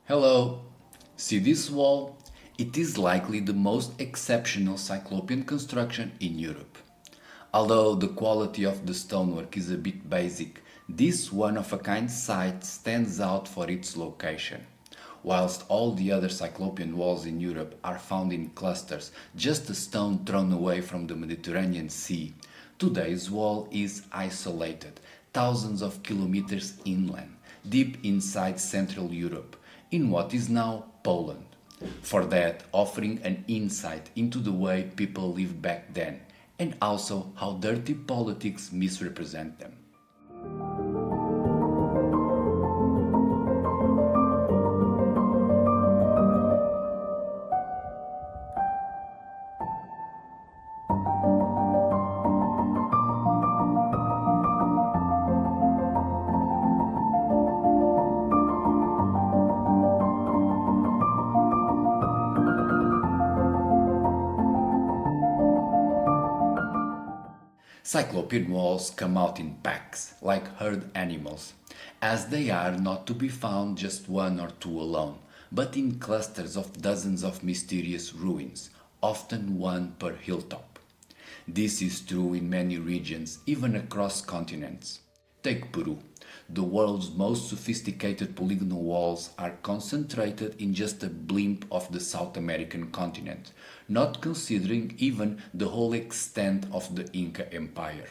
Hello! See this wall? It is likely the most exceptional Cyclopean construction in Europe. Although the quality of the stonework is a bit basic, this one-of-a-kind site stands out for its location. Whilst all the other Cyclopean walls in Europe are found in clusters, just a stone thrown away from the Mediterranean Sea, today's wall is isolated, thousands of kilometers inland, deep inside Central Europe, in what is now Poland. For that, offering an insight into the way people lived back then, and also how dirty politics misrepresent them. Cyclopean walls come out in packs, like herd animals, as they are not to be found just one or two alone, but in clusters of dozens of mysterious ruins, often one per hilltop. This is true in many regions, even across continents. Take Peru. The world's most sophisticated polygonal walls are concentrated in just a blimp of the South American continent, not considering even the whole extent of the Inca Empire.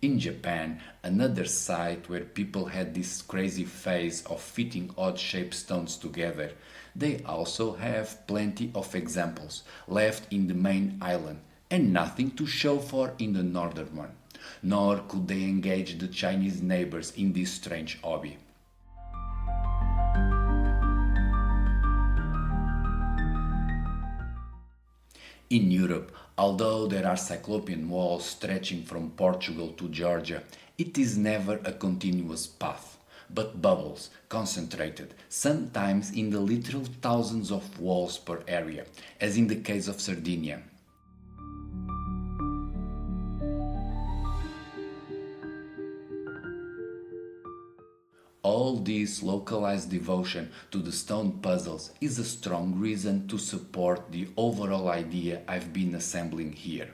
In Japan, another site where people had this crazy phase of fitting odd-shaped stones together, they also have plenty of examples left in the main island and nothing to show for in the northern one. Nor could they engage the Chinese neighbors in this strange hobby. In Europe, although there are Cyclopean walls stretching from Portugal to Georgia, it is never a continuous path, but bubbles, concentrated, sometimes in the literal thousands of walls per area, as in the case of Sardinia. All this localized devotion to the stone puzzles is a strong reason to support the overall idea I've been assembling here.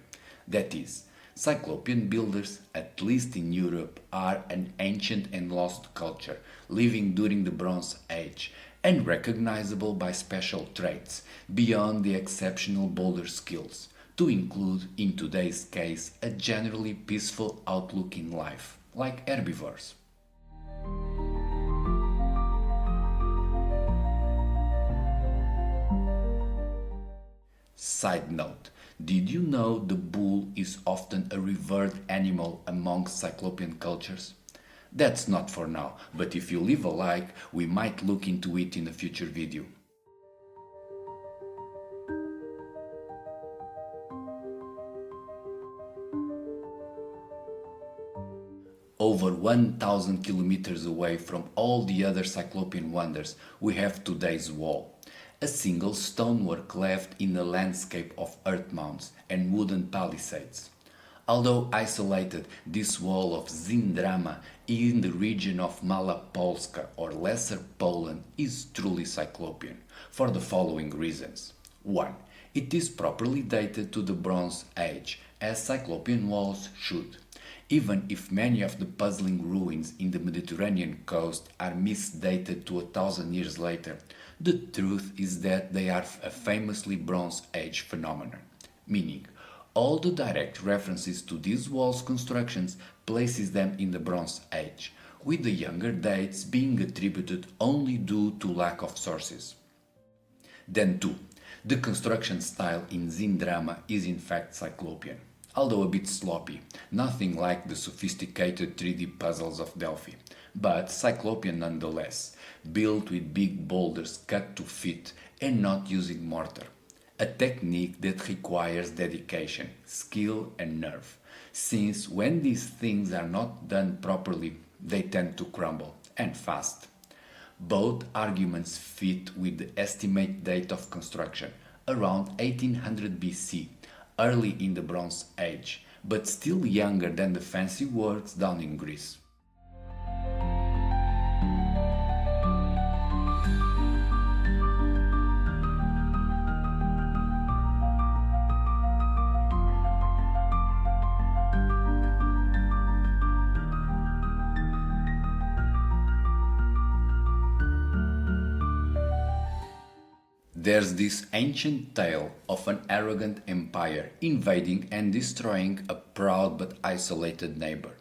That is, Cyclopean builders, at least in Europe, are an ancient and lost culture, living during the Bronze Age, and recognizable by special traits, beyond the exceptional boulder skills, to include, in today's case, a generally peaceful outlook in life, like herbivores. Side note, did you know the bull is often a revered animal amongst Cyclopean cultures? That's not for now, but if you leave a like, we might look into it in a future video. Over 1,000 kilometers away from all the other Cyclopean wonders, we have today's wall. A single stonework left in a landscape of earth mounds and wooden palisades. Although isolated, this wall of Zindrama in the region of Malopolska or Lesser Poland is truly Cyclopean, for the following reasons. 1. It is properly dated to the Bronze Age, as Cyclopean walls should. Even if many of the puzzling ruins in the Mediterranean coast are misdated to 1,000 years later, the truth is that they are a famously Bronze Age phenomenon, meaning all the direct references to these walls' constructions places them in the Bronze Age, with the younger dates being attributed only due to lack of sources. Then 2. The construction style in Zindrama is in fact Cyclopean, although a bit sloppy, nothing like the sophisticated 3D puzzles of Delphi, but Cyclopean nonetheless, built with big boulders cut to fit and not using mortar. A technique that requires dedication, skill and nerve, since when these things are not done properly, they tend to crumble, and fast. Both arguments fit with the estimate date of construction, around 1800 BC, early in the Bronze Age, but still younger than the fancy works down in Greece. There's this ancient tale of an arrogant empire invading and destroying a proud but isolated neighbor,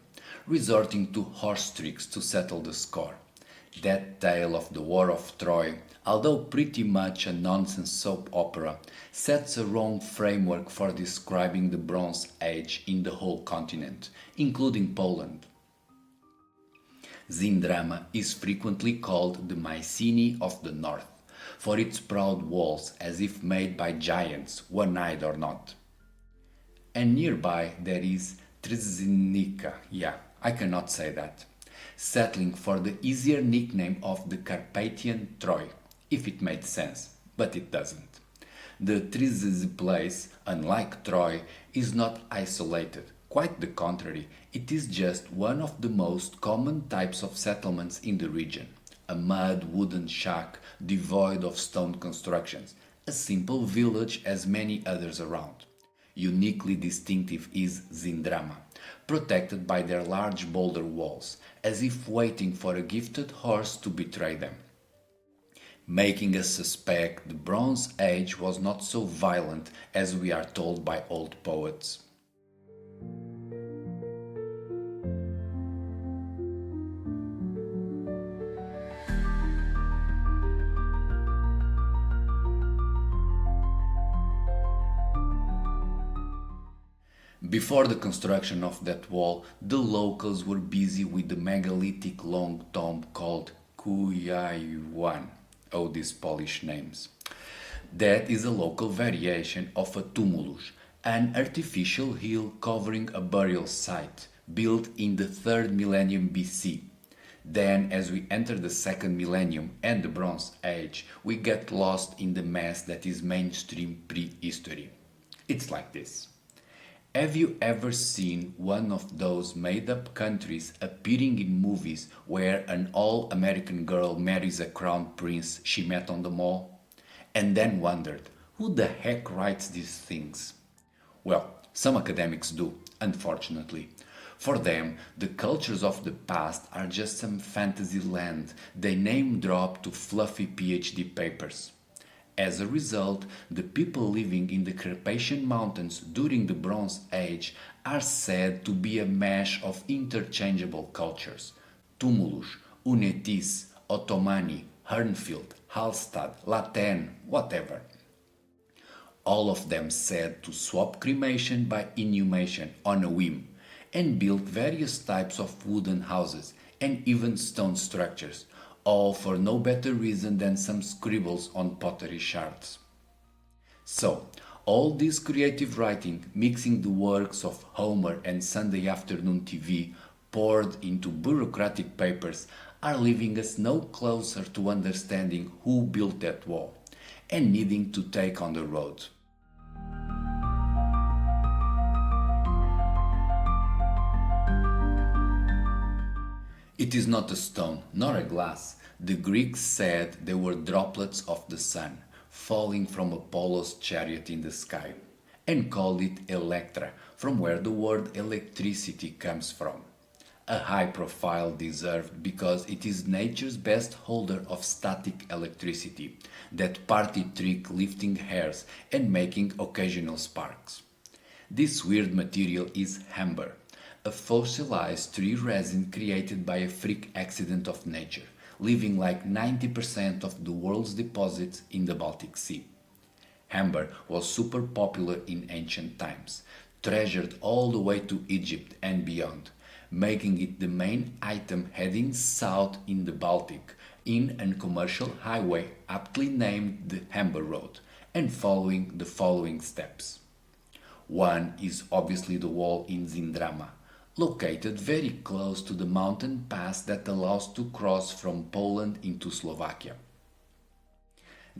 resorting to horse tricks to settle the score. That tale of the War of Troy, although pretty much a nonsense soap opera, sets a wrong framework for describing the Bronze Age in the whole continent, including Poland. Zindrama is frequently called the Mycenae of the North, for its proud walls as if made by giants, one-eyed or not. And nearby there is Trzynnica, yeah, I cannot say that, settling for the easier nickname of the Carpathian Troy, if it made sense, but it doesn't. The Trzyn place, unlike Troy, is not isolated. Quite the contrary, it is just one of the most common types of settlements in the region. A mud wooden shack devoid of stone constructions, a simple village as many others around. Uniquely distinctive is Zindrama, protected by their large boulder walls, as if waiting for a gifted horse to betray them, making us suspect the Bronze Age was not so violent as we are told by old poets. Before the construction of that wall, the locals were busy with the megalithic long tomb called Kuyaiwan. Oh, these Polish names. That is a local variation of a tumulus, an artificial hill covering a burial site, built in the 3rd millennium BC. Then, as we enter the 2nd millennium and the Bronze Age, we get lost in the mess that is mainstream prehistory. It's like this. Have you ever seen one of those made-up countries appearing in movies where an all-American girl marries a crown prince she met on the mall? And then wondered, who the heck writes these things? Well, some academics do, unfortunately. For them, the cultures of the past are just some fantasy land they name drop to fluffy PhD papers. As a result, the people living in the Carpathian Mountains during the Bronze Age are said to be a mesh of interchangeable cultures. Tumulus, Unetis, Ottomani, Hernfield, Hallstatt, Latin, whatever. All of them said to swap cremation by inhumation on a whim and built various types of wooden houses and even stone structures, all for no better reason than some scribbles on pottery shards. So, all this creative writing, mixing the works of Homer and Sunday afternoon TV, poured into bureaucratic papers, are leaving us no closer to understanding who built that wall, and needing to take on the road. It is not a stone, nor a glass. The Greeks said they were droplets of the sun, falling from Apollo's chariot in the sky, and called it Electra, from where the word electricity comes from. A high profile deserved because it is nature's best holder of static electricity, that party trick lifting hairs and making occasional sparks. This weird material is amber, a fossilized tree resin created by a freak accident of nature, leaving like 90% of the world's deposits in the Baltic Sea. Amber was super popular in ancient times, treasured all the way to Egypt and beyond, making it the main item heading south in the Baltic, in a commercial highway aptly named the Amber Road, and following the following steps. One is obviously the wall in Zindrama, located very close to the mountain pass that allows to cross from Poland into Slovakia.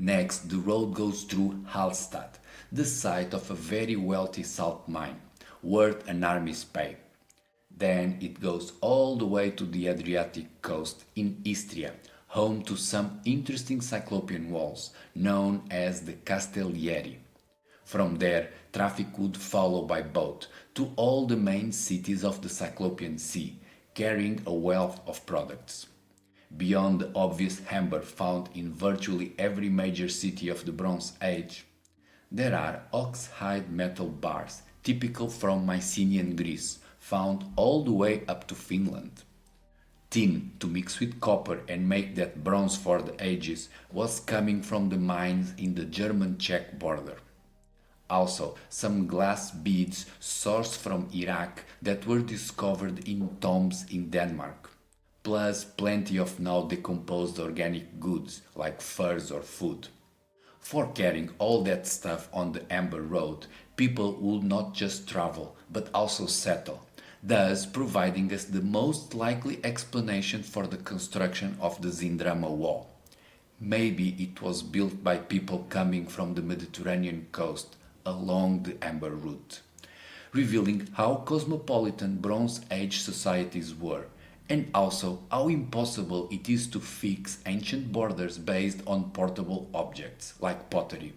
Next, the road goes through Hallstatt, the site of a very wealthy salt mine, worth an army's pay. Then it goes all the way to the Adriatic coast in Istria, home to some interesting Cyclopean walls, known as the Castellieri. From there, traffic would follow by boat to all the main cities of the Cyclopean Sea, carrying a wealth of products. Beyond the obvious amber found in virtually every major city of the Bronze Age, there are ox-hide metal bars, typical from Mycenaean Greece, found all the way up to Finland. Tin to mix with copper and make that bronze for the ages was coming from the mines in the German-Czech border. Also, some glass beads sourced from Iraq that were discovered in tombs in Denmark. Plus plenty of now decomposed organic goods like furs or food. For carrying all that stuff on the Amber Road, people would not just travel but also settle, thus providing us the most likely explanation for the construction of the Zindrama Wall. Maybe it was built by people coming from the Mediterranean coast along the Amber Route, revealing how cosmopolitan Bronze Age societies were, and also how impossible it is to fix ancient borders based on portable objects like pottery.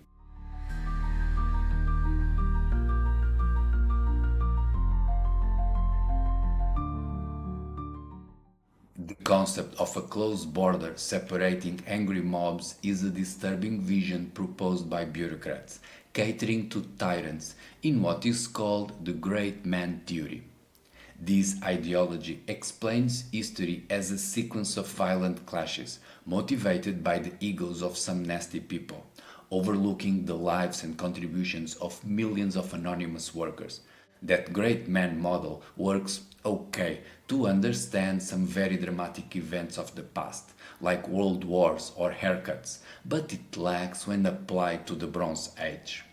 The concept of a closed border separating angry mobs is a disturbing vision proposed by bureaucrats, catering to tyrants in what is called the Great Man Theory. This ideology explains history as a sequence of violent clashes motivated by the egos of some nasty people, overlooking the lives and contributions of millions of anonymous workers. That great man model works okay to understand some very dramatic events of the past, like world wars or haircuts, but it lacks when applied to the Bronze Age.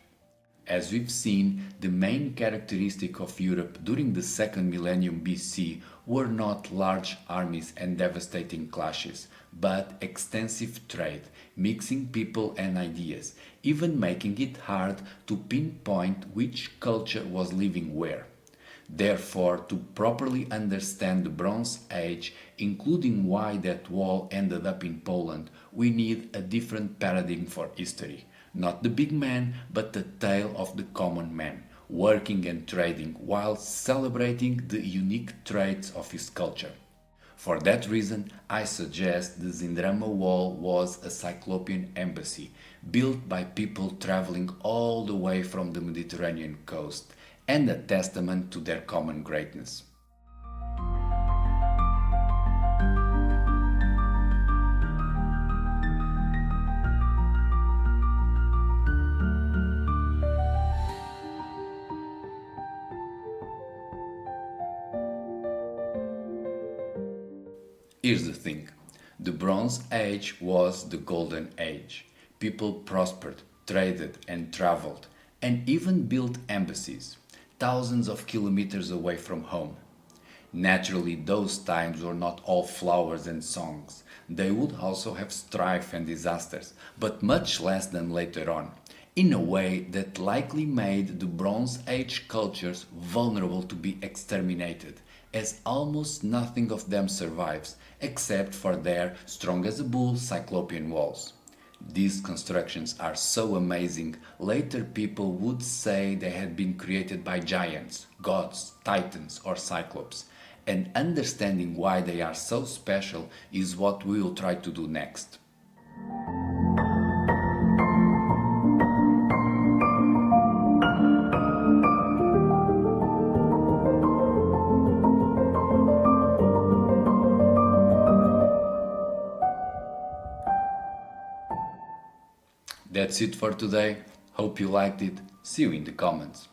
As we've seen, the main characteristic of Europe during the second millennium BC were not large armies and devastating clashes, but extensive trade, mixing people and ideas, even making it hard to pinpoint which culture was living where. Therefore, to properly understand the Bronze Age, including why that wall ended up in Poland, we need a different paradigm for history. Not the big man, but the tale of the common man, working and trading while celebrating the unique traits of his culture. For that reason, I suggest the Zindrama Wall was a Cyclopean embassy, built by people traveling all the way from the Mediterranean coast, and a testament to their common greatness. Here's the thing. The Bronze Age was the Golden Age. People prospered, traded and traveled, and even built embassies, thousands of kilometers away from home. Naturally, those times were not all flowers and songs. They would also have strife and disasters, but much less than later on, in a way that likely made the Bronze Age cultures vulnerable to be exterminated, as almost nothing of them survives, except for their strong as a bull Cyclopean walls. These constructions are so amazing, later people would say they had been created by giants, gods, titans or cyclops, and understanding why they are so special is what we will try to do next. That's it for today. Hope you liked it. See you in the comments.